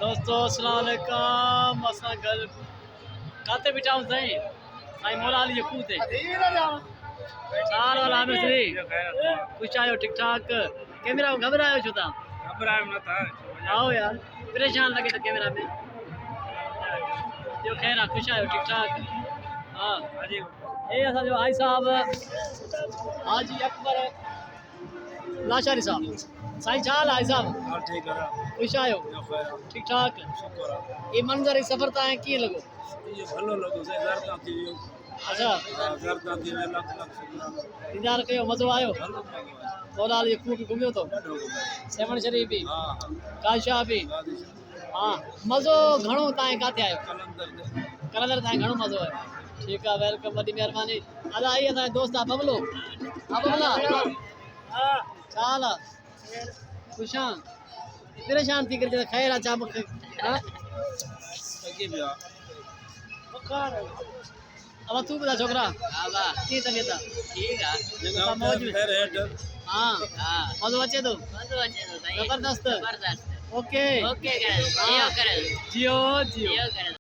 दोस्तों अस्सलाम वालेकुम। असां घर काते बिठा हूं साईं साईं मौला अली यकूत है साल वाला मिस्री कुछ आयो ठीक ठाक कैमरा घबरायो छो ता घबरायो न था आओ यार परेशान लगे तो कैमरा में जो खैर है खुश आयो ठीक ठाक हां हाजी ए असा जो भाई साहब हाजी अकबर लाशारी साहब साईं चाल भाई साहब हां ठीक है खुश आयो जो खैर ठीक ठाक शुक्र ये मंजर इस सफर ता की लगो ये भलो लगो से जरदा थी यो अच्छा जरदा थी ने लख लख शुक्र दीदार कयो मजो आयो भलो लगो मौला अली खूब घूमियो तो ॾाढो सेवन शरीफ भी हां काशा भी हां हाँ मज़ो घणो ताए काथे आयो कलंदर दे कलंदर ताए घणो मज़ो आयो ठीक है वेलकम वॾी महिरबानी अदा आई असांजो दोस्त आहे बबलो हा बबला हां चाल खुशां परेशान थी करे खैर आहे छा मूंखे हाँ सगी बिया अब तू ॿुधा छोकिरा हा वाह कीअं तबियत आहे ठीकु आहे जगह मौज खैर हेठ हाँ हाँ मज़ो अचे थो ज़बरदस्त ओके ओके जियो जियो